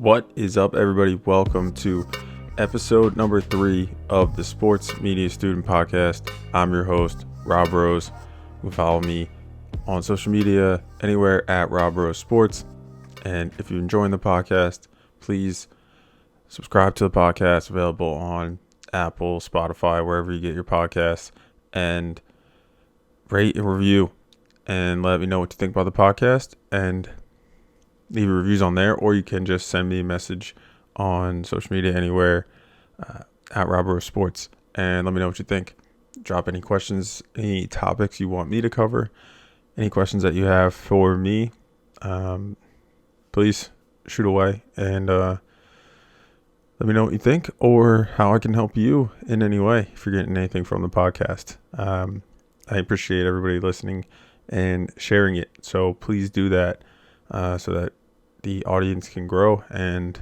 What is up, everybody? Welcome to episode number 3 of the Sports Media Student Podcast. I'm your host, Rob Rose. You can follow me on social media anywhere at Rob Rose Sports. And if you're enjoying the podcast, please subscribe to the podcast, available on Apple, Spotify, wherever you get your podcasts, and rate and review and let me know what you think about the podcast and leave reviews on there, or you can just send me a message on social media anywhere at Rob Rose Sports and let me know what you think. Drop any questions, any topics you want me to cover, any questions that you have for me. Please shoot away and let me know what you think or how I can help you in any way if you're getting anything from the podcast. I appreciate everybody listening and sharing it. So please do that so that the audience can grow and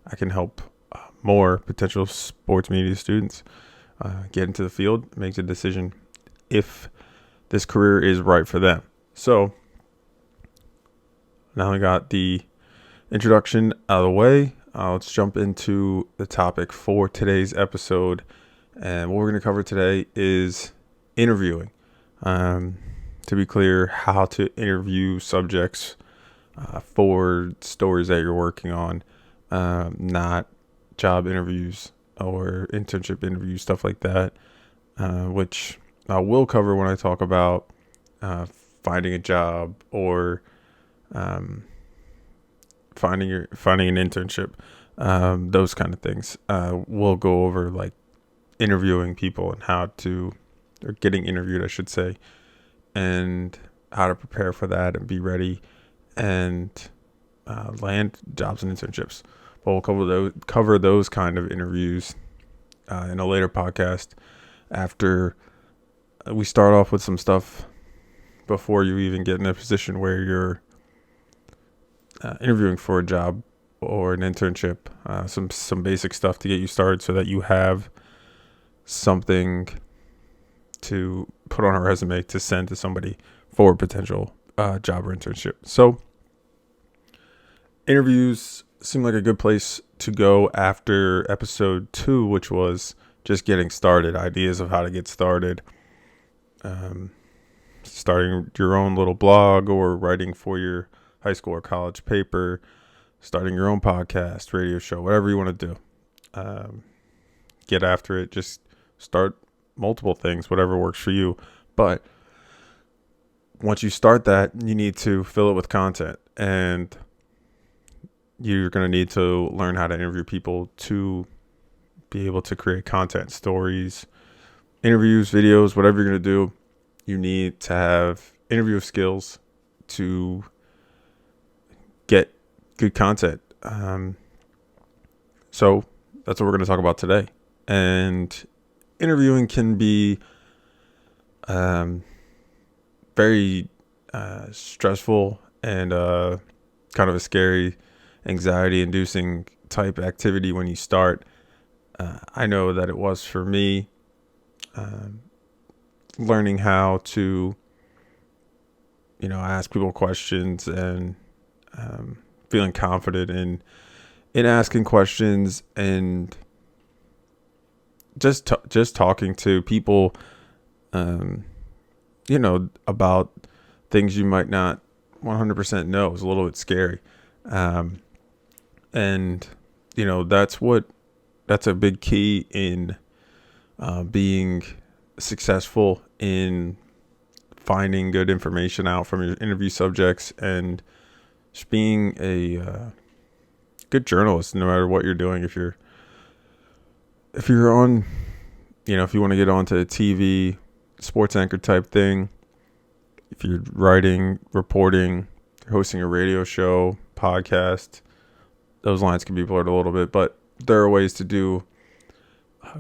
I can help more potential sports media students get into the field, make a decision if this career is right for them. So now I got the introduction out of the way. Let's jump into the topic for today's episode. And what we're going to cover today is interviewing. To be clear, how to interview subjects for stories that you're working on, not job interviews or internship interviews, stuff like that, which I will cover when I talk about finding a job or finding an internship, those kind of things. We'll go over like interviewing people and or getting interviewed, I should say, and how to prepare for that and be ready and land jobs and internships. But we'll cover those kind of interviews in a later podcast after we start off with some stuff before you even get in a position where you're interviewing for a job or an internship, some basic stuff to get you started so that you have something to put on a resume to send to somebody for a potential job or internship. So interviews seem like a good place to go after episode 2, which was just getting started, ideas of how to get started, starting your own little blog or writing for your high school or college paper, starting your own podcast, radio show, whatever you want to do. Get after it. Just start multiple things, whatever works for you. But once you start that, you need to fill it with content, and you're going to need to learn how to interview people to be able to create content, stories, interviews, videos, whatever you're going to do. You need to have interview skills to get good content. So that's what we're going to talk about today. And interviewing can be very stressful and kind of a scary, anxiety-inducing type activity when you start. I know that it was for me. Learning how to, ask people questions and feeling confident in asking questions and just talking to people, about things you might not 100% know is a little bit scary. And that's a big key in being successful in finding good information out from your interview subjects and just being a good journalist, no matter what you're doing. If you're on, if you want to get onto a TV, sports anchor type thing, if you're writing, reporting, hosting a radio show, podcast, those lines can be blurred a little bit, but there are ways to do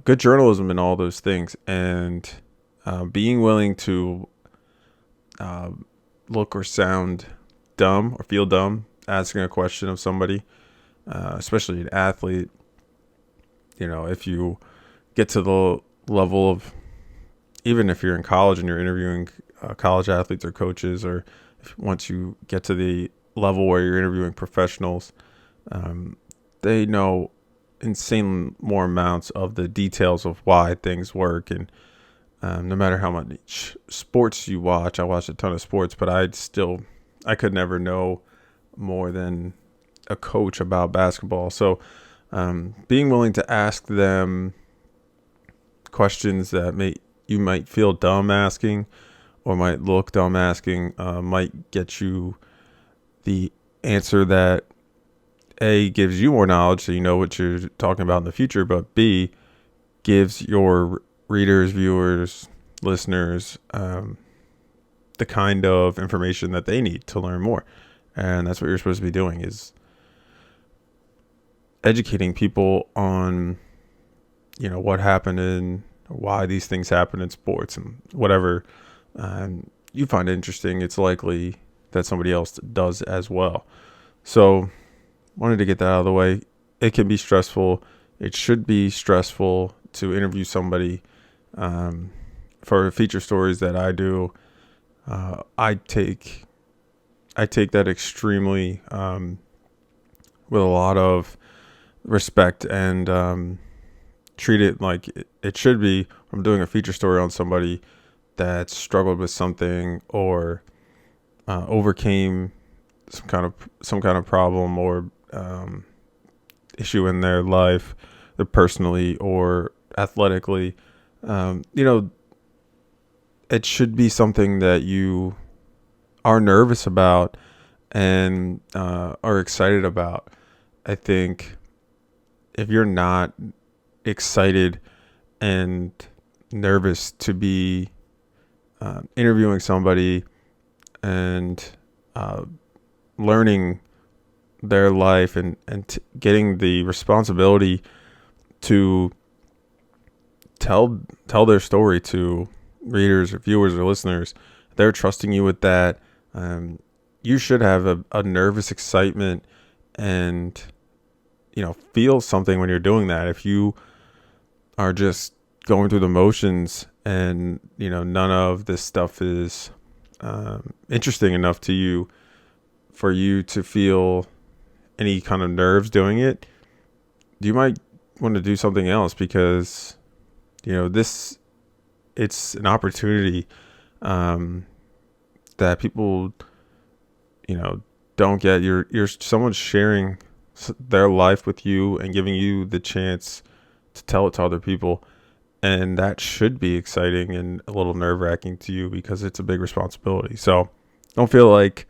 good journalism in all those things. And being willing to look or sound dumb or feel dumb asking a question of somebody, especially an athlete. If you get to the level of, even if you're in college and you're interviewing college athletes or coaches, or once you get to the level where you're interviewing professionals, they know insane more amounts of the details of why things work. And no matter how much sports you watch, I watch a ton of sports, but I could never know more than a coach about basketball. So being willing to ask them questions that you might feel dumb asking or might look dumb asking might get you the answer that A, gives you more knowledge so you know what you're talking about in the future, but B, gives your readers, viewers, listeners the kind of information that they need to learn more. And that's what you're supposed to be doing, is educating people on, what happened and why these things happen in sports and whatever you find interesting. It's likely that somebody else does as well. So wanted to get that out of the way. It can be stressful. It should be stressful to interview somebody. For feature stories that I do, I take that extremely with a lot of respect and treat it like it should be. I'm doing a feature story on somebody that struggled with something or overcame some kind of problem or issue in their life, personally or athletically. It should be something that you are nervous about and are excited about. I think if you're not excited and nervous to be interviewing somebody and learning their life and getting the responsibility to tell their story to readers or viewers or listeners, they're trusting you with that. You should have a nervous excitement and feel something when you're doing that. If you are just going through the motions and none of this stuff is interesting enough to you for you to feel any kind of nerves doing it, you might want to do something else, because it's an opportunity that people don't get. You're someone sharing their life with you and giving you the chance to tell it to other people, and that should be exciting and a little nerve-wracking to you because it's a big responsibility. So don't feel like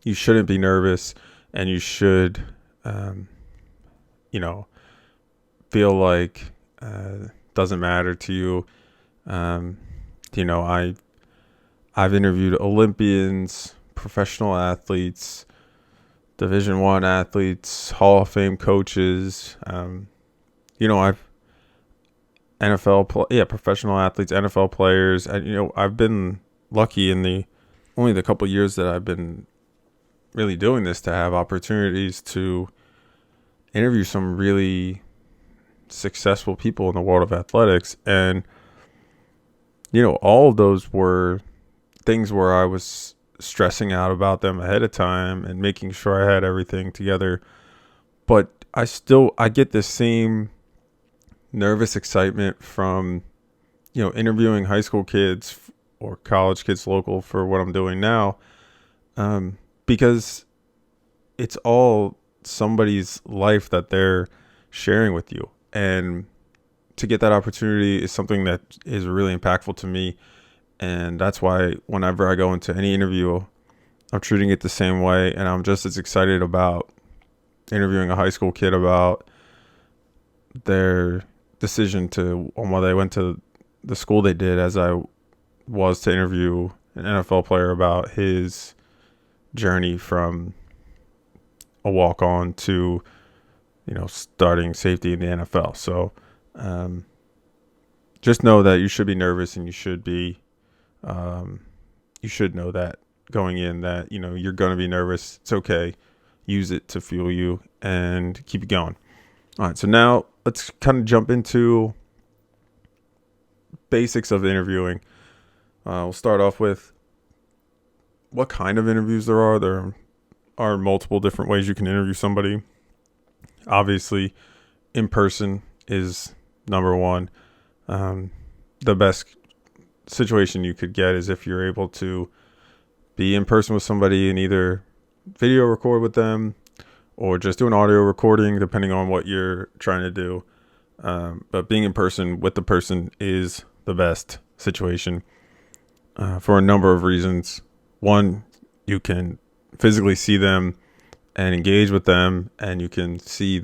you shouldn't be nervous, and you should feel like doesn't matter to you. I've interviewed Olympians, professional athletes, Division I athletes, Hall of Fame coaches. I've professional athletes, NFL players. And, I've been lucky in the couple of years that I've been really doing this to have opportunities to interview some really successful people in the world of athletics. And, all of those were things where I was stressing out about them ahead of time and making sure I had everything together. But I get the same nervous excitement from, interviewing high school kids or college kids local for what I'm doing now, because it's all somebody's life that they're sharing with you. And to get that opportunity is something that is really impactful to me. And that's why whenever I go into any interview, I'm treating it the same way. And I'm just as excited about interviewing a high school kid about their decision on why they went to the school they did as I was to interview an NFL player about his journey from a walk-on to, starting safety in the NFL. So just know that you should be nervous, and you should know that going in that, you're going to be nervous. It's okay. Use it to fuel you and keep it going. All right. So now let's kind of jump into basics of interviewing. We'll start off with what kind of interviews there are. There are multiple different ways you can interview somebody. Obviously, in person is number one. The best situation you could get is if you're able to be in person with somebody and either video record with them or just do an audio recording, depending on what you're trying to do. But being in person with the person is the best situation for a number of reasons. One, you can physically see them and engage with them, and you can see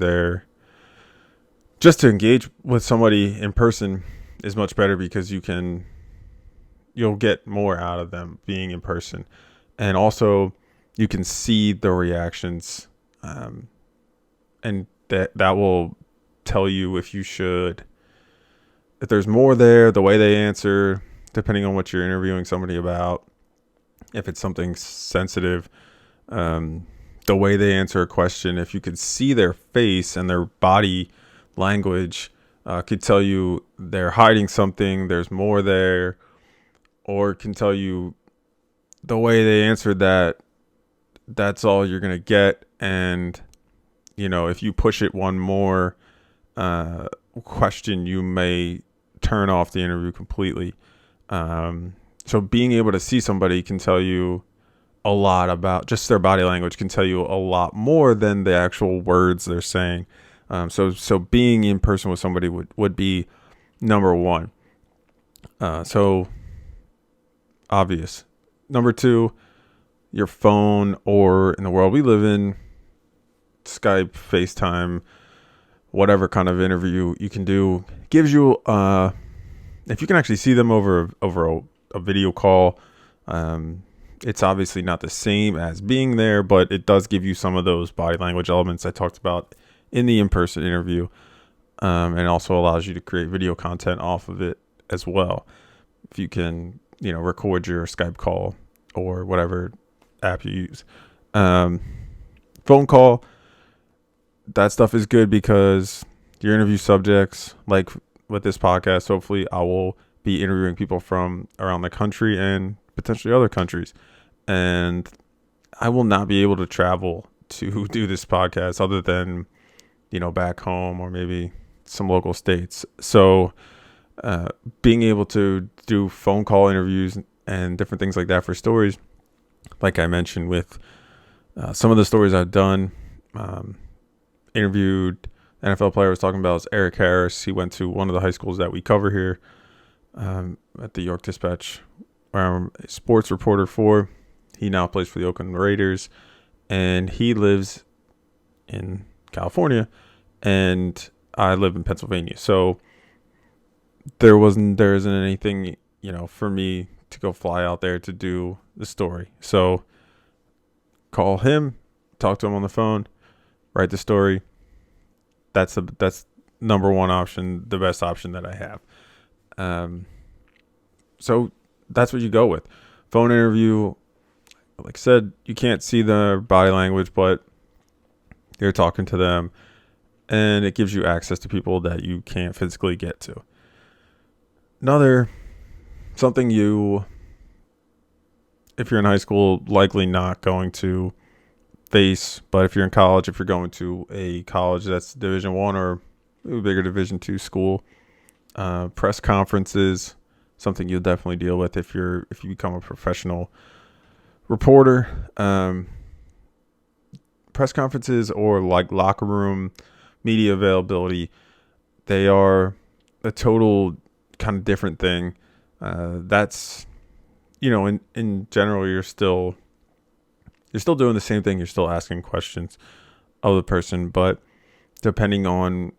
just to engage with somebody in person is much better because you'll get more out of them being in person. And also you can see the reactions, and that will tell you if there's more there, the way they answer, depending on what you're interviewing somebody about, if it's something sensitive, the way they answer a question, if you could see their face and their body language, could tell you they're hiding something, there's more there, or can tell you the way they answered that's all you're going to get. And, if you push it one more question, you may turn off the interview completely. So being able to see somebody can tell you a lot about just their body language, can tell you a lot more than the actual words they're saying. So being in person with somebody would be number one. So obvious. Number two, your phone, or in the world we live in, Skype, FaceTime, whatever kind of interview you can do, gives you, if you can actually see them over a video call, it's obviously not the same as being there, but it does give you some of those body language elements I talked about in the in-person interview, and also allows you to create video content off of it as well. If you can, record your Skype call or whatever app you use. Phone call, that stuff is good because your interview subjects, like with this podcast, hopefully I will be interviewing people from around the country and potentially other countries. And I will not be able to travel to do this podcast other than, back home or maybe some local states. So being able to do phone call interviews and different things like that for stories, like I mentioned with some of the stories I've done, interviewed NFL player I was talking about is Eric Harris. He went to one of the high schools that we cover here at the York Dispatch, where I'm a sports reporter for. He now plays for the Oakland Raiders, and he lives in California, and I live in Pennsylvania. So there isn't anything, for me to go fly out there to do the story. So call him, talk to him on the phone, write the story. That's number one option, the best option that I have. So that's what you go with. Phone interview, like I said, you can't see the body language, but you're talking to them, and it gives you access to people that you can't physically get to. Something if you're in high school, likely not going to face, but if you're in college, if you're going to a college that's Division I or a bigger Division II school, press conferences, something you'll definitely deal with if you become a professional reporter. Press conferences or like locker room media availability, they are a total kind of different thing. That's, in general, you're still doing the same thing. You're still asking questions of the person, but depending on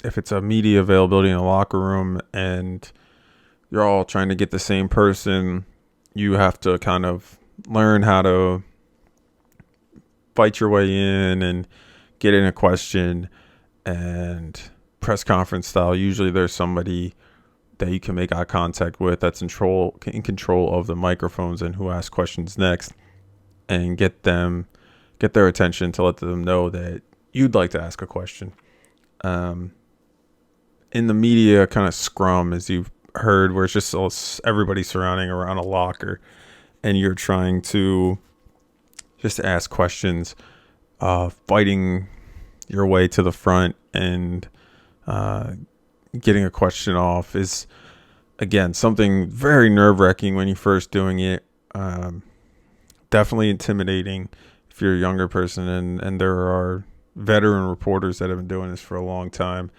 if it's a media availability in a locker room and you're all trying to get the same person, you have to kind of learn how to fight your way in and get in a question. And press conference style, usually there's somebody that you can make eye contact with that's in control of the microphones and who asks questions next, and get their attention to let them know that you'd like to ask a question. In the media kind of scrum, as you've heard, where it's just everybody surrounding around a locker and you're trying to just ask questions, fighting your way to the front and getting a question off is, again, something very nerve-wracking when you're first doing it. Definitely intimidating if you're a younger person, and there are veteran reporters that have been doing this for a long time.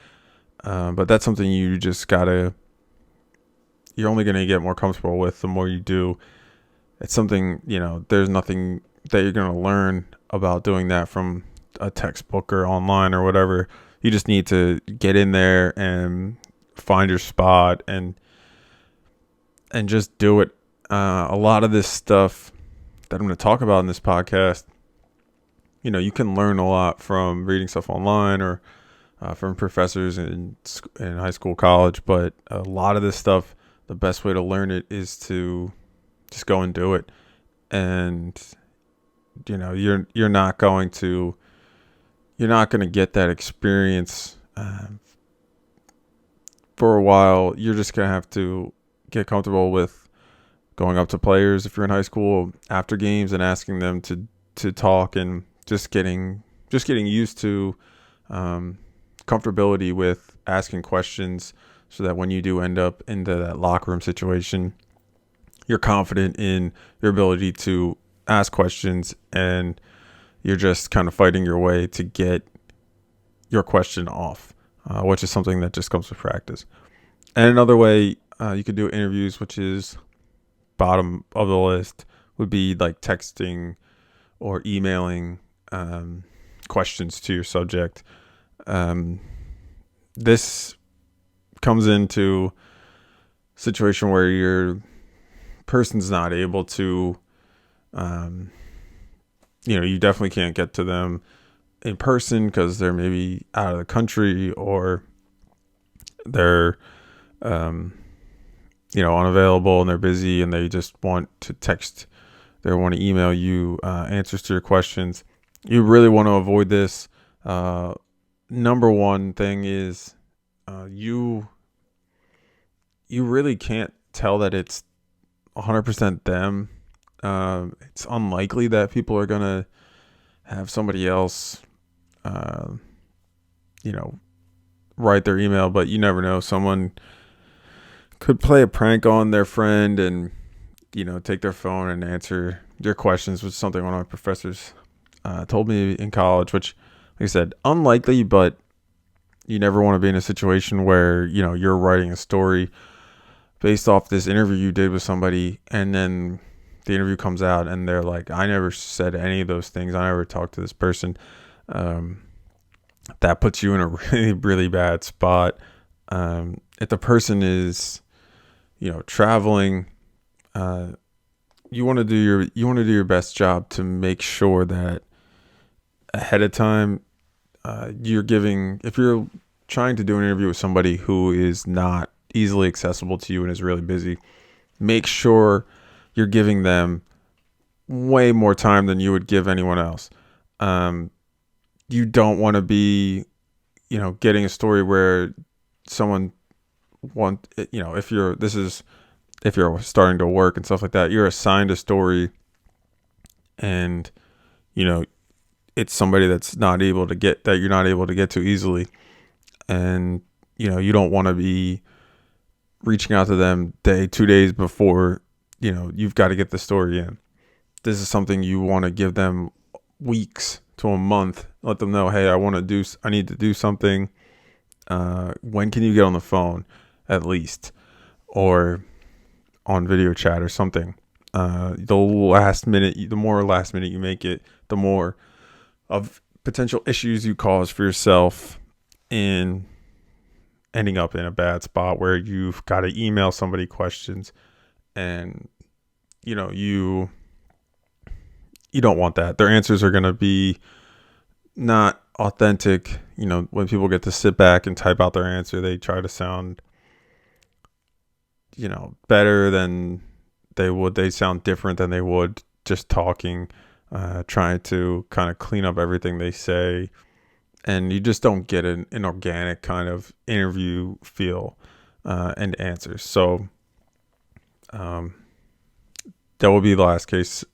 But that's something you just gotta, you're only going to get more comfortable with the more you do. It's something, there's nothing that you're going to learn about doing that from a textbook or online or whatever. You just need to get in there and find your spot and just do it. A lot of this stuff that I'm going to talk about in this podcast, you can learn a lot from reading stuff online or from professors in high school, college, but a lot of this stuff, the best way to learn it is to just go and do it. And you're not going to get that experience for a while. You're just going to have to get comfortable with going up to players if you're in high school after games and asking them to talk, and just getting used to comfortability with asking questions, so that when you do end up into that locker room situation, you're confident in your ability to ask questions, and you're just kind of fighting your way to get your question off, which is something that just comes with practice. And another way you could do interviews, which is bottom of the list, would be like texting or emailing questions to your subject. This comes into a situation where your person's not able to, you definitely can't get to them in person because they're maybe out of the country, or they're, unavailable and they're busy and they just want to text. They want to email you answers to your questions. You really want to avoid this. Number one thing is you really can't tell that it's 100% them. It's unlikely that people are going to have somebody else, write their email, but you never know. Someone could play a prank on their friend and, take their phone and answer your questions, which is something one of my professors told me in college, which, like I said, unlikely, but you never want to be in a situation where, you're writing a story based off this interview you did with somebody, and then the interview comes out and they're like, I never said any of those things. I never talked to this person. That puts you in a really, really bad spot. If the person is, traveling, you want to do your best job to make sure that ahead of time, if you're trying to do an interview with somebody who is not easily accessible to you and is really busy, make sure you're giving them way more time than you would give anyone else. You don't want to be, getting a story where someone if you're starting to work and stuff like that, you're assigned a story and, it's somebody that you're not able to get to easily. And, you don't want to be reaching out to them 2 days before, you've got to get the story in. This is something you want to give them weeks to a month. Let them know, hey, I need to do something. When can you get on the phone at least, or on video chat or something? The more last minute you make it, the more of potential issues you cause for yourself in ending up in a bad spot where you've got to email somebody questions, and you don't want that. Their answers are going to be not authentic. When people get to sit back and type out their answer, they try to sound better than they would. They sound different than they would just talking, trying to kind of clean up everything they say, and you just don't get an organic kind of interview feel and answers. So that will be the last case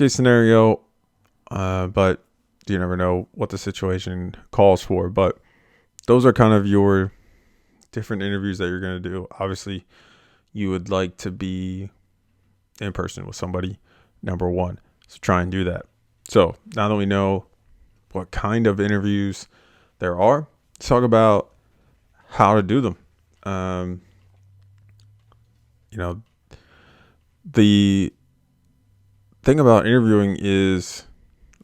scenario. But You never know what the situation calls for, but those are kind of your different interviews that you're going to do. Obviously, you would like to be in person with somebody, number one. So try and do that. So now that we know what kind of interviews there are, let's talk about how to do them. The thing about interviewing is,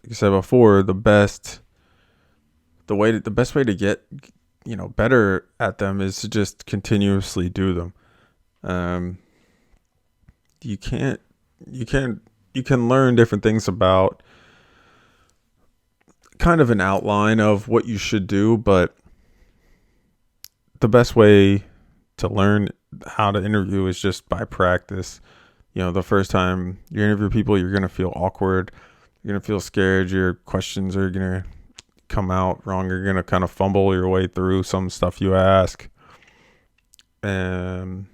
like I said before, the best way to get better at them is to just continuously do them. You can learn different things about kind of an outline of what you should do, but the best way to learn how to interview is just by practice. The first time you interview people, you're going to feel awkward. You're going to feel scared. Your questions are going to come out wrong. You're going to kind of fumble your way through some stuff you ask. And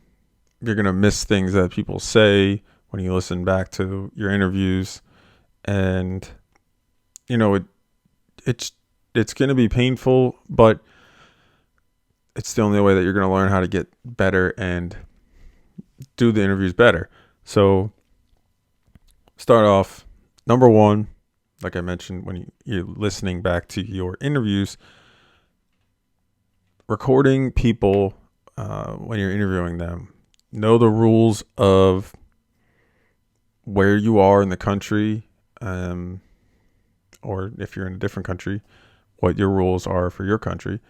you're going to miss things that people say when you listen back to your interviews. And, it's going to be painful, but it's the only way that you're going to learn how to get better and do the interviews better. So start off, number one, like I mentioned, when you're listening back to your interviews, recording people when you're interviewing them. Know the rules of where you are in the country, or if you're in a different country, what your rules are for your country,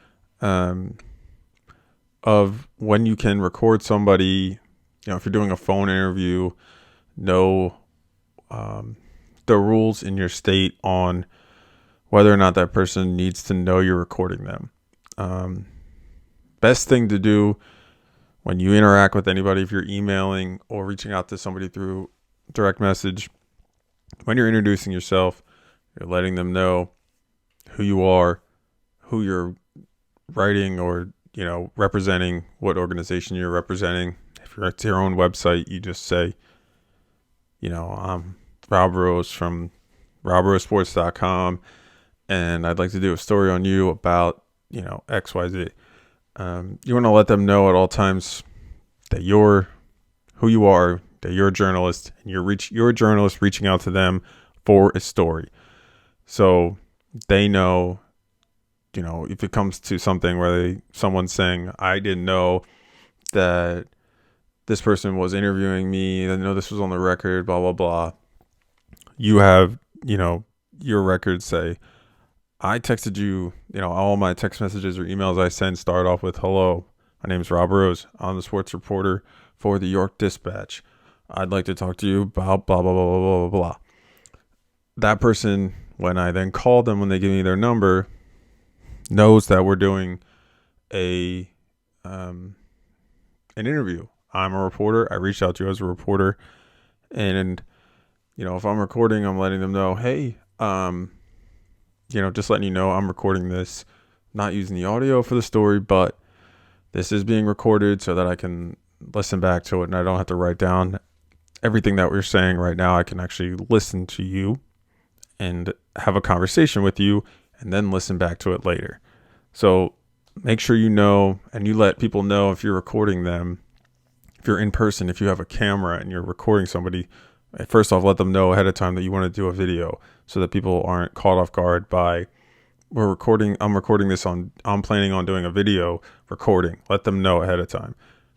of when you can record somebody. If you're doing a phone interview, know the rules in your state on whether or not that person needs to know you're recording them. Best thing to do when you interact with anybody, if you're emailing or reaching out to somebody through direct message, when you're introducing yourself, you're letting them know who you are, who you're writing or representing, what organization you're representing. If you're at your own website, you just say, I'm Rob Rose from robrosesports.com, and I'd like to do a story on you about, XYZ. You want to let them know at all times that you're who you are, that you're a journalist, and you're a journalist reaching out to them for a story. So they know, if it comes to something where someone's saying, I didn't know that this person was interviewing me, I didn't know this was on the record, blah, blah, blah. You have, your records say, I texted you, all my text messages or emails I send start off with, hello, my name is Rob Rose. I'm the sports reporter for the York Dispatch. I'd like to talk to you about blah, blah, blah, blah, blah, blah, blah. That person, when I then call them, when they give me their number, knows that we're doing an interview. I'm a reporter. I reached out to you as a reporter. And, if I'm recording, I'm letting them know, hey, just letting you know I'm recording this, not using the audio for the story, but this is being recorded so that I can listen back to it and I don't have to write down everything that we're saying right now. I can actually listen to you and have a conversation with you and then listen back to it later. So make sure and you let people know if you're recording them, if you're in person, if you have a camera and you're recording somebody, first off, let them know ahead of time that you want to do a video so that people aren't caught off guard by, I'm recording this I'm planning on doing a video recording. Let them know ahead of time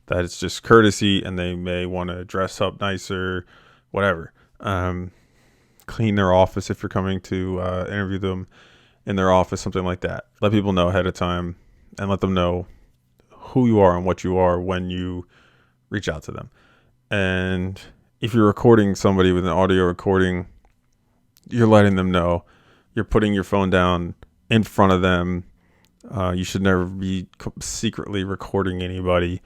that it's just courtesy and they may want to dress up nicer, whatever. Clean their office if you're coming to interview them in their office, something like that. Let people know ahead of time and let them know who you are and what you are when you reach out to them. And if you're recording somebody with an audio recording, you're letting them know. You're putting your phone down in front of them. You should never be secretly recording anybody.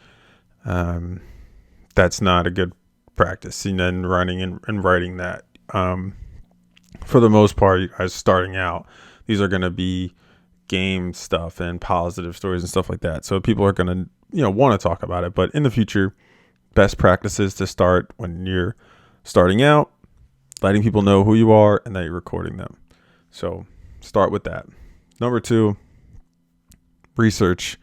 That's not a good practice. And then running and writing that. For the most part, you guys starting out, these are going to be game stuff and positive stories and stuff like that. So people are going to, want to talk about it. But in the future, best practices to start when you're starting out, letting people know who you are and that you're recording them. So start with that. Number two, research.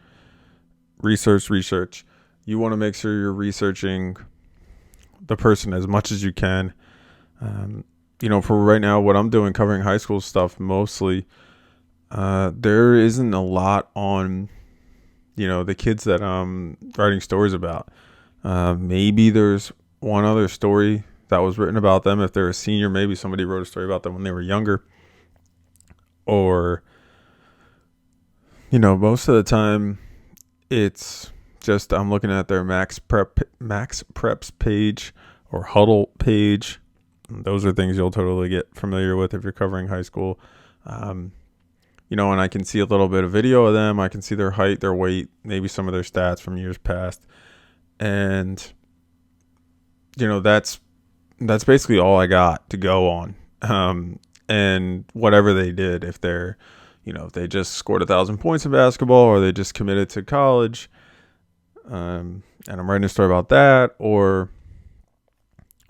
Research. You want to make sure you're researching the person as much as you can. For right now, what I'm doing, covering high school stuff mostly, there isn't a lot on, the kids that I'm writing stories about. Maybe there's one other story that was written about them. If they're a senior, maybe somebody wrote a story about them when they were younger. Or, most of the time it's just I'm looking at their Max Preps page or Huddle page. Those are things you'll totally get familiar with if you're covering high school. And I can see a little bit of video of them. I can see their height, their weight, maybe some of their stats from years past. And, that's basically all I got to go on. And whatever they did, if they're, if they just scored 1,000 points in basketball or they just committed to college, and I'm writing a story about that or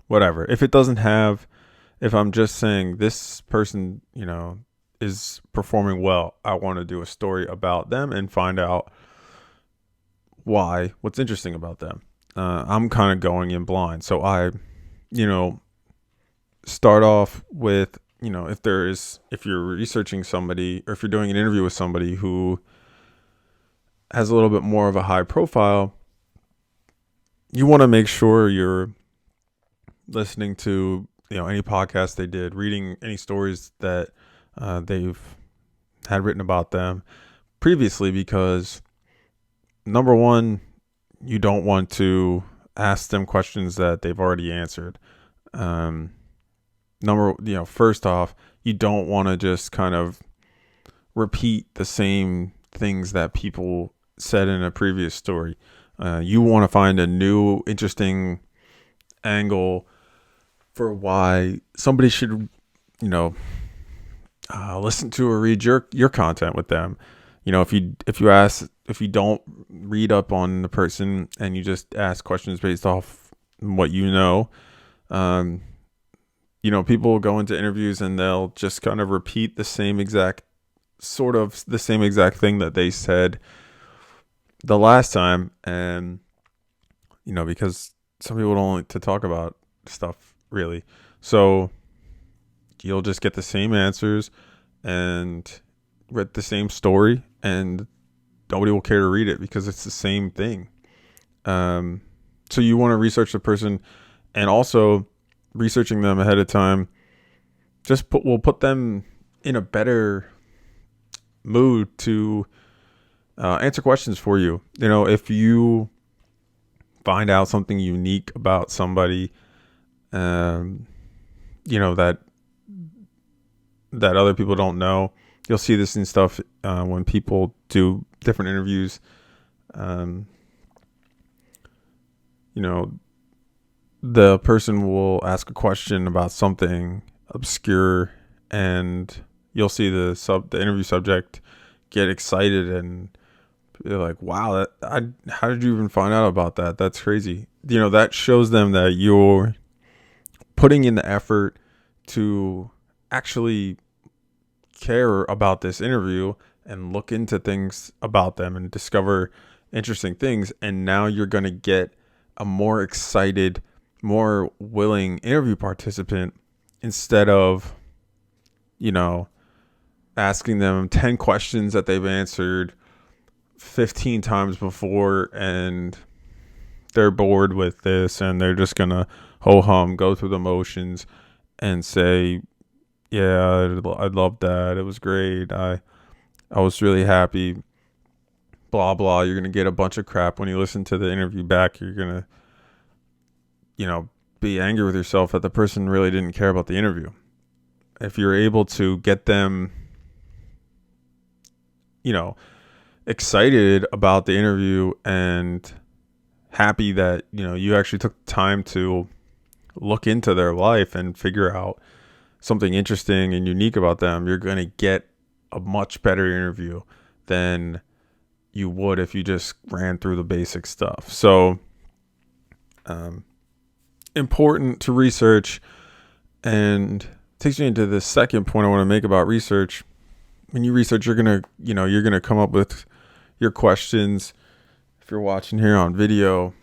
whatever. If I'm just saying this person, is performing well, I want to do a story about them and find out what's interesting about them. I'm kind of going in blind. So I, start off with, if you're researching somebody or if you're doing an interview with somebody who has a little bit more of a high profile, you want to make sure you're listening to, any podcast they did, reading any stories that they've had written about them previously, because number one, you don't want to ask them questions that they've already answered. First off, you don't want to just kind of repeat the same things that people said in a previous story. You want to find a new, interesting angle for why somebody should, listen to or read your content with them. If you don't read up on the person and you just ask questions based off what people will go into interviews and they'll just kind of repeat the same exact thing that they said the last time. And, because some people don't like to talk about stuff really. So you'll just get the same answers and read the same story, and nobody will care to read it because it's the same thing. So you want to research the person, and also researching them ahead of time will put them in a better mood to answer questions for you. If you find out something unique about somebody, that other people don't know. You'll see this in stuff when people do different interviews. The person will ask a question about something obscure, and you'll see the interview subject get excited and they're like, "Wow, how did you even find out about that? That's crazy." That shows them that you're putting in the effort to actually care about this interview and look into things about them and discover interesting things. And now you're going to get a more excited, more willing interview participant instead of, asking them 10 questions that they've answered 15 times before and they're bored with this and they're just going to ho-hum, go through the motions and say, "Yeah, I loved that. It was great. I was really happy." Blah, blah. You're going to get a bunch of crap when you listen to the interview back. You're going to, be angry with yourself that the person really didn't care about the interview. If you're able to get them, excited about the interview and happy that, you actually took time to look into their life and figure out something interesting and unique about them, you're going to get a much better interview than you would if you just ran through the basic stuff. So, important to research, and takes me into the second point I want to make about research. when you research, you're gonna come up with your questions. If you're watching here on video,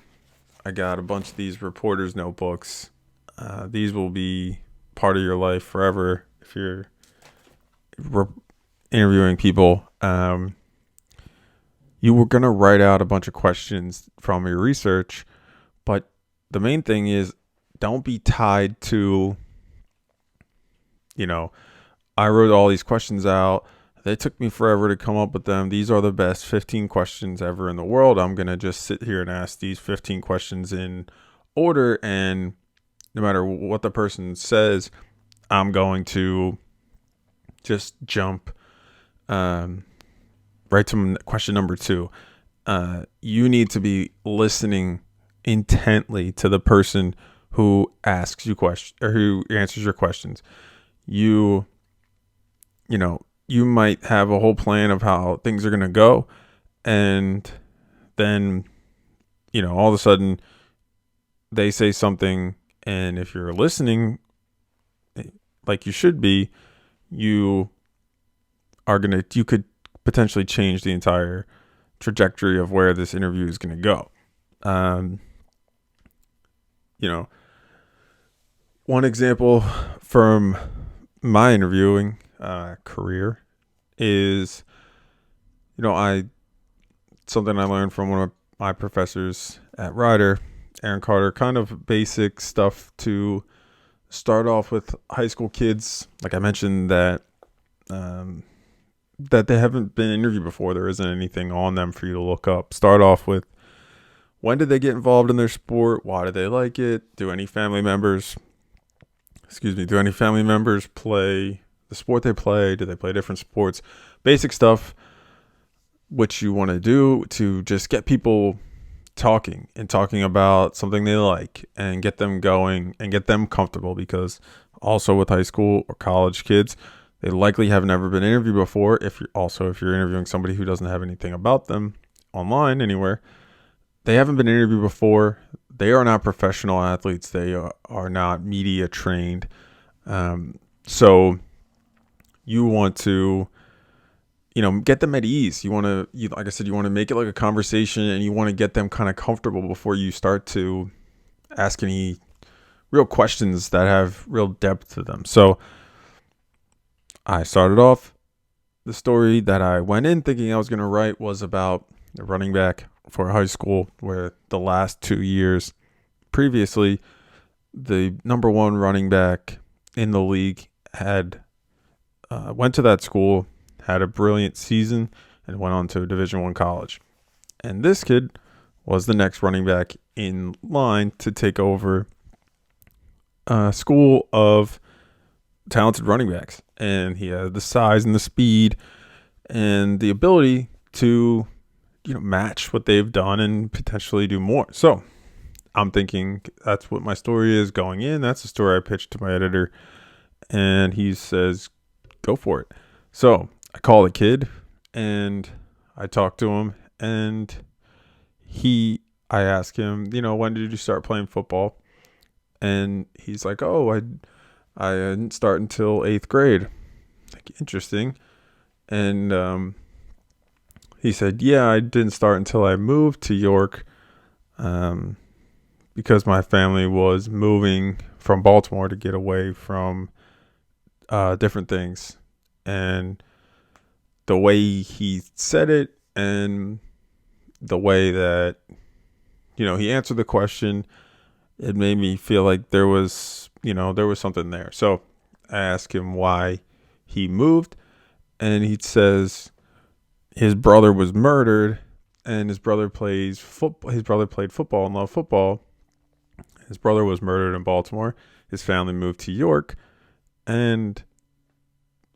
I got a bunch of these reporters' notebooks. These will be part of your life forever if you're interviewing people. You were gonna write out a bunch of questions from your research, but the main thing is don't be tied to, I wrote all these questions out. They took me forever to come up with them. These are the best 15 questions ever in the world. I'm going to just sit here and ask these 15 questions in order. And no matter what the person says, I'm going to just jump right to question number 2. You need to be listening intently to the person who asks you questions or who answers your questions. You might have a whole plan of how things are going to go. And then, all of a sudden they say something. And if you're listening like you should be, you could potentially change the entire trajectory of where this interview is going to go. One example from my interviewing career is, something I learned from one of my professors at Ryder, Aaron Carter, kind of basic stuff to start off with high school kids. Like I mentioned that they haven't been interviewed before. There isn't anything on them for you to look up. Start off with, when did they get involved in their sport? Why did they like it? Do any family members play the sport they play? Do they play different sports? Basic stuff which you want to do to just get people talking about something they like and get them going and get them comfortable, because also with high school or college kids, they likely have never been interviewed before. If you're interviewing somebody who doesn't have anything about them online anywhere, they haven't been interviewed before. They are not professional athletes. They are not media trained. So you want to, get them at ease. Like I said, you want to make it like a conversation, and you want to get them kind of comfortable before you start to ask any real questions that have real depth to them. So I started off, the story that I went in thinking I was going to write was about the running back for high school, where the last 2 years previously, the number 1 running back in the league had went to that school, had a brilliant season, and went on to a Division I college. And this kid was the next running back in line to take over a school of talented running backs. And he had the size and the speed and the ability to, match what they've done and potentially do more. So I'm thinking that's what my story is going in. That's the story I pitched to my editor. And he says, go for it. So I call the kid and I talk to him, and I ask him, when did you start playing football? And he's like, oh, I didn't start until 8th grade. Like, interesting. And he said, yeah, I didn't start until I moved to York, because my family was moving from Baltimore to get away from different things. And the way he said it, and the way that, he answered the question, it made me feel like there was something there. So I asked him why he moved, and he says his brother was murdered, and his brother plays football. His brother played football and loved football. His brother was murdered in Baltimore. His family moved to York, and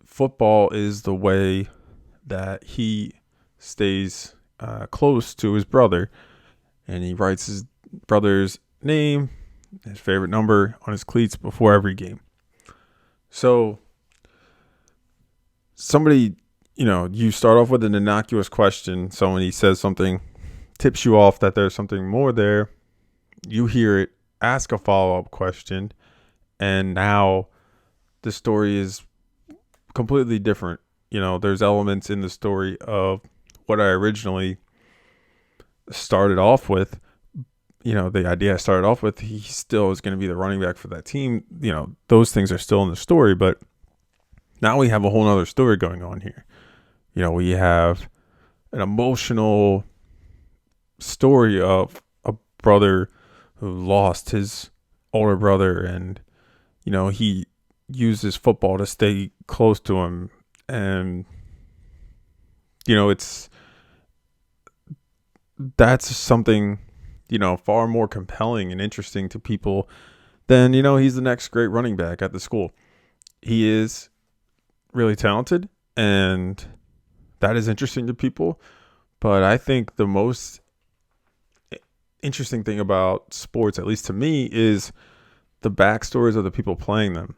football is the way that he stays close to his brother. And he writes his brother's name, his favorite number, on his cleats before every game. So somebody, you start off with an innocuous question. Somebody says something, tips you off that there's something more there. You hear it, ask a follow-up question, and now the story is completely different. there's elements in the story of what I originally started off with. The idea I started off with, he still is going to be the running back for that team. Those things are still in the story, but now we have a whole nother story going on here. We have an emotional story of a brother who lost his older brother, and he uses football to stay close to him, and that's something far more compelling and interesting to people than he's the next great running back at the school. He is really talented, and that is interesting to people, but I think the most interesting thing about sports, at least to me, is the backstories of the people playing them.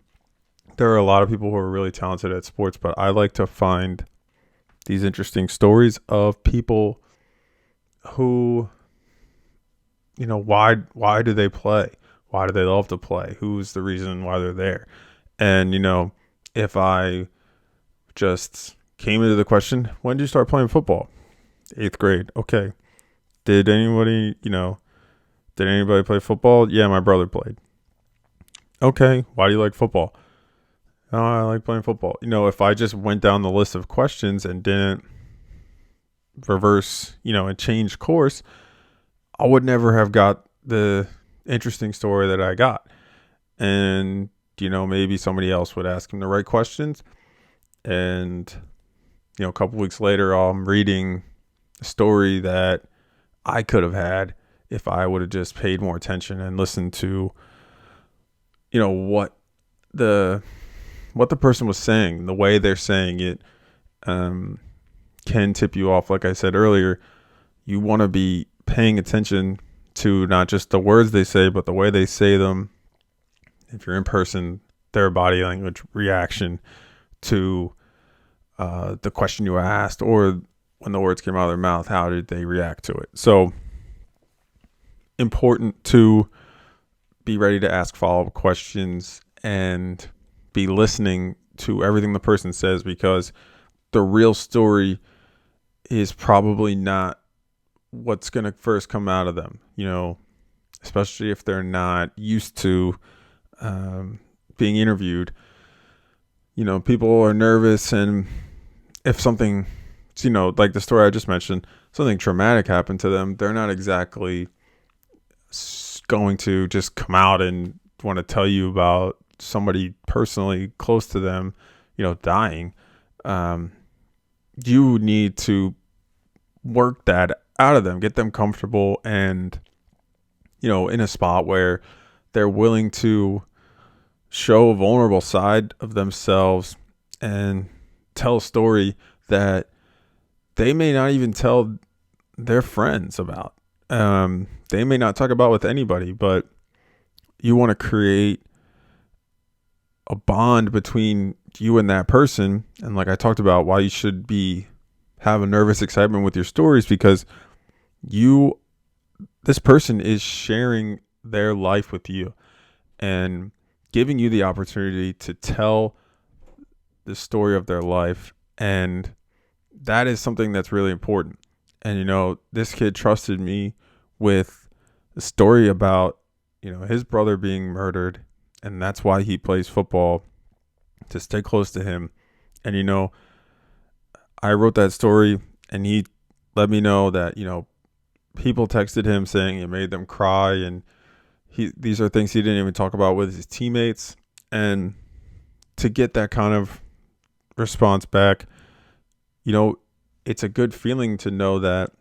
There are a lot of people who are really talented at sports, but I like to find these interesting stories of people who, why do they play? Why do they love to play? Who's the reason why they're there? And, if I just came into the question, when did you start playing football? 8th grade. Okay. Did anybody play football? Yeah, my brother played. Okay. Why do you like football? Oh, I like playing football. If I just went down the list of questions and didn't reverse, and change course, I would never have got the interesting story that I got. And, maybe somebody else would ask him the right questions. And, a couple weeks later, I'm reading a story that I could have had if I would have just paid more attention and listened to, what the person was saying, the way they're saying it, can tip you off. Like I said earlier, you want to be paying attention to not just the words they say, but the way they say them. If you're in person, their body language reaction to the question you asked, or when the words came out of their mouth, how did they react to it? So important to be ready to ask follow-up questions and be listening to everything the person says, because the real story is probably not what's going to first come out of them, especially if they're not used to being interviewed. People are nervous, and if something, like the story I just mentioned, something traumatic happened to them, they're not exactly going to just come out and want to tell you about somebody personally close to them, dying. You need to work that out of them, get them comfortable, and, in a spot where they're willing to show a vulnerable side of themselves and tell a story that they may not even tell their friends about. They may not talk about with anybody, but you want to create a bond between you and that person. And like I talked about, why you should have a nervous excitement with your stories, because this person is sharing their life with you and giving you the opportunity to tell the story of their life. And that is something that's really important. And, this kid trusted me with a story about, his brother being murdered. And that's why he plays football, to stay close to him. And, I wrote that story, and he let me know that, people texted him saying it made them cry. And these are things he didn't even talk about with his teammates. And to get that kind of response back, it's a good feeling to know that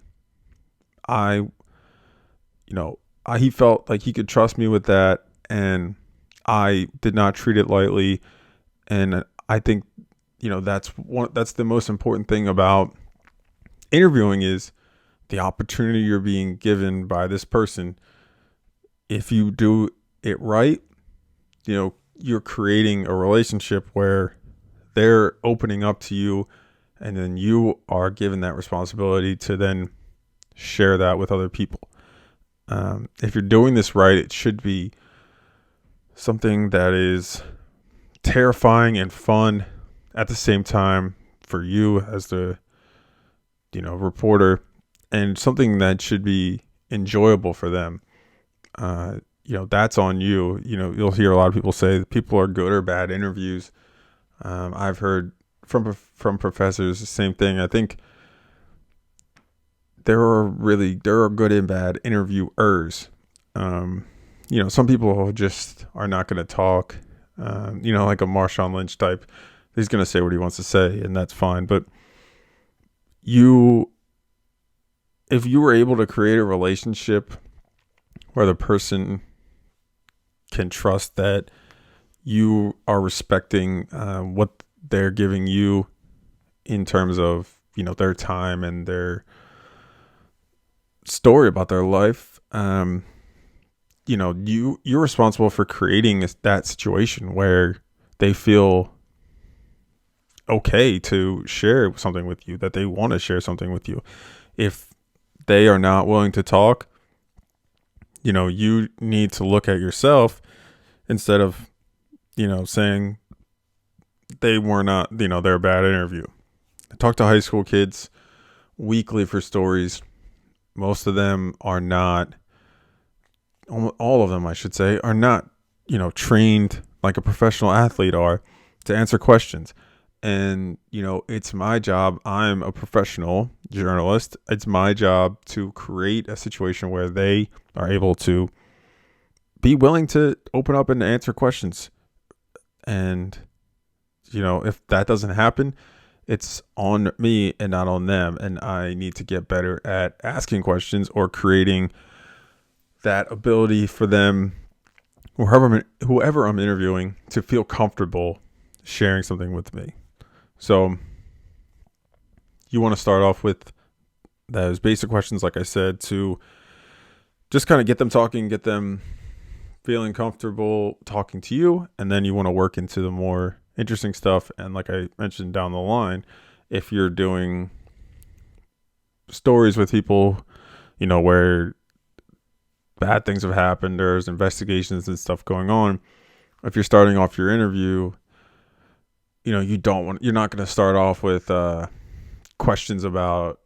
he felt like he could trust me with that, and I did not treat it lightly. And I think, that's the most important thing about interviewing, is the opportunity you're being given by this person. If you do it right, you're creating a relationship where they're opening up to you, and then you are given that responsibility to then share that with other people. If you're doing this right, it should be something that is terrifying and fun at the same time, for you as the, reporter, and something that should be enjoyable for them. That's on you. You'll hear a lot of people say that people are good or bad interviews. I've heard from professors the same thing. I think there are good and bad interviewers. Some people just are not going to talk. Like a Marshawn Lynch type. He's going to say what he wants to say, and that's fine. But if you were able to create a relationship where the person can trust that you are respecting what they're giving you in terms of, their time and their story about their life, you're responsible for creating that situation where they feel okay to share something with you, that they want to share something with you. If they are not willing to talk, you need to look at yourself instead of, saying they're a bad interview. I talk to high school kids weekly for stories. Most of them are not, all of them, I should say, are not, trained like a professional athlete are to answer questions. And, it's my job. I'm a professional journalist. It's my job to create a situation where they are able to be willing to open up and answer questions. And, if that doesn't happen, it's on me and not on them. And I need to get better at asking questions or creating that ability for them, whoever I'm interviewing, to feel comfortable sharing something with me. So you want to start off with those basic questions, like I said, to just kind of get them talking, get them feeling comfortable talking to you. And then you want to work into the more interesting stuff. And like I mentioned down the line, if you're doing stories with people, where bad things have happened, there's investigations and stuff going on. If you're starting off your interview, you're not going to start off with questions about,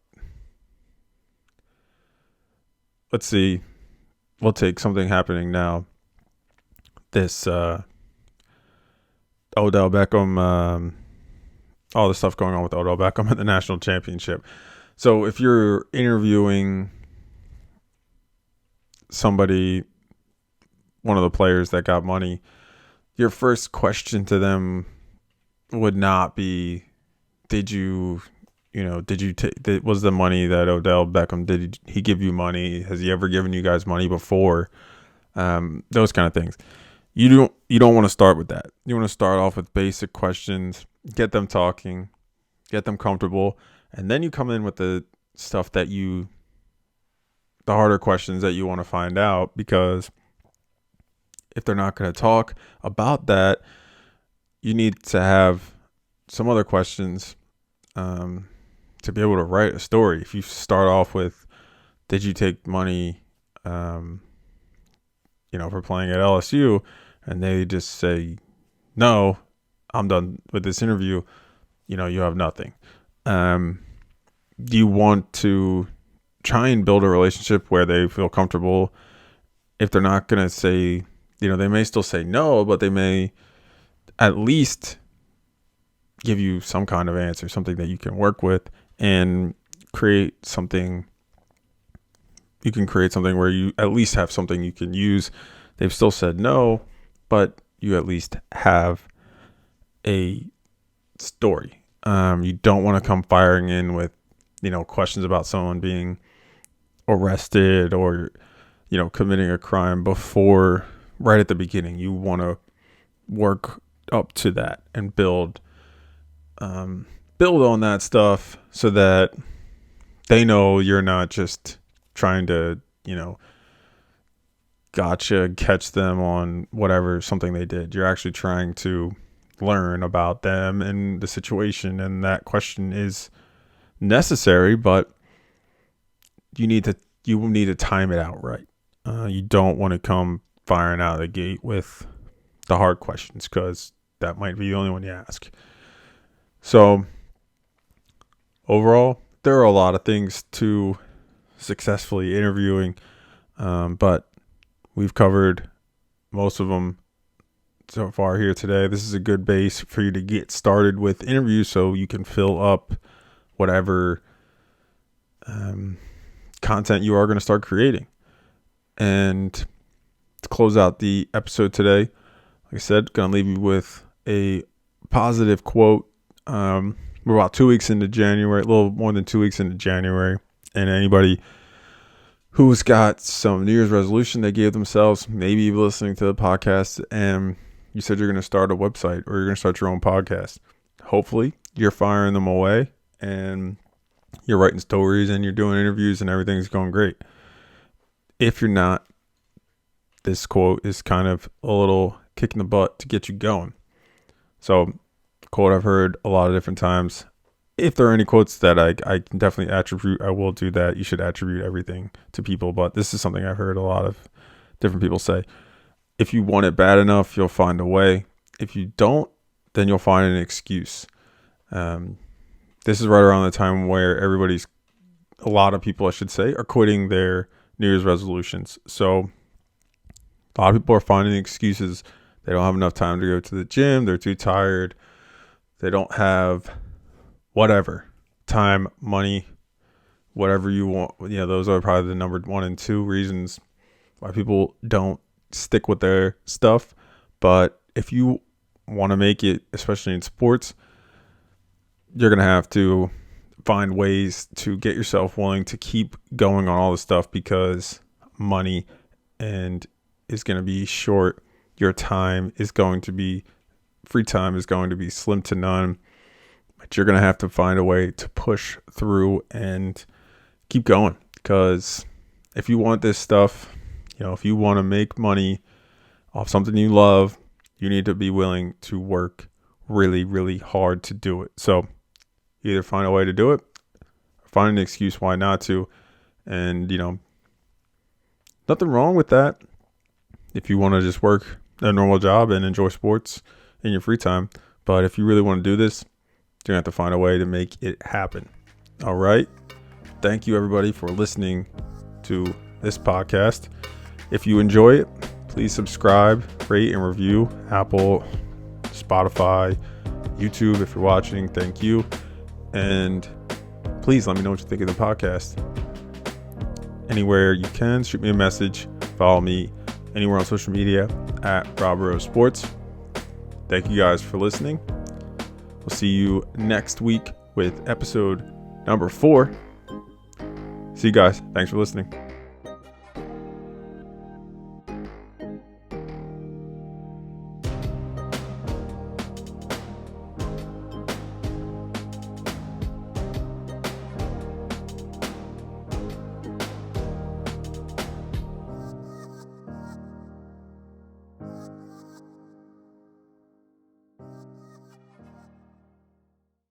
let's see, we'll take something happening now. This Odell Beckham, all the stuff going on with Odell Beckham at the national championship. So if you're interviewing somebody, one of the players that got money, your first question to them would not be, was the money that Odell Beckham, did he give you money? Has he ever given you guys money before? Those kind of things. You don't want to start with that. You want to start off with basic questions, get them talking, get them comfortable, and then you come in with the stuff the harder questions that you want to find out, because if they're not going to talk about that, you need to have some other questions to be able to write a story. If you start off with, did you take money, for playing at LSU, and they just say, no, I'm done with this interview, you have nothing. You want to try and build a relationship where they feel comfortable. If they're not going to say, they may still say no, but they may at least give you some kind of answer, something that you can work with and create something. You can create something where you at least have something you can use. They've still said no, but you at least have a story. You don't want to come firing in with, questions about someone being arrested or, committing a crime right at the beginning. You want to work up to that and build on that stuff so that they know you're not just trying to, catch them on something they did. You're actually trying to learn about them and the situation, and that question is necessary, but you need to time it out right. You don't want to come firing out of the gate with the hard questions, because that might be the only one you ask. So overall, there are a lot of things to successfully interviewing, but we've covered most of them so far here today. This is a good base for you to get started with interviews so you can fill up whatever content you are going to start creating. And to close out the episode today, like I said, going to leave you with a positive quote. We're about 2 weeks into January, a little more than 2 weeks into January. And anybody who's got some New Year's resolution they gave themselves, maybe you're listening to the podcast and you said you're going to start a website or you're going to start your own podcast. Hopefully you're firing them away and you're writing stories and you're doing interviews and everything's going great. If you're not, this quote is kind of a little kick in the butt to get you going. So, quote I've heard a lot of different times. If there are any quotes that I can definitely attribute, I will do that. You should attribute everything to people, but this is something I've heard a lot of different people say. If you want it bad enough, you'll find a way. If you don't, then you'll find an excuse. This is right around the time where a lot of people, I should say, are quitting their New Year's resolutions. So a lot of people are finding excuses. They don't have enough time to go to the gym. They're too tired. They don't have whatever, time, money, whatever you want. Those are probably the number 1 and 2 reasons why people don't stick with their stuff. But if you want to make it, especially in sports, you're going to have to find ways to get yourself willing to keep going on all this stuff, because money is going to be short. Your time is going to be, free time is going to be slim to none. But you're going to have to find a way to push through and keep going. Because if you want this stuff, if you want to make money off something you love, you need to be willing to work really, really hard to do it. So either find a way to do it or find an excuse why not to. And, nothing wrong with that if you want to just work a normal job and enjoy sports in your free time. But if you really want to do this, you're going to have to find a way to make it happen. All right. Thank you, everybody, for listening to this podcast. If you enjoy it, please subscribe, rate, and review. Apple, Spotify, YouTube. If you're watching, thank you. And please let me know what you think of the podcast. Anywhere you can, shoot me a message. Follow me anywhere on social media at Rob Rose Sports. Thank you guys for listening. We'll see you next week with episode number 4. See you guys. Thanks for listening.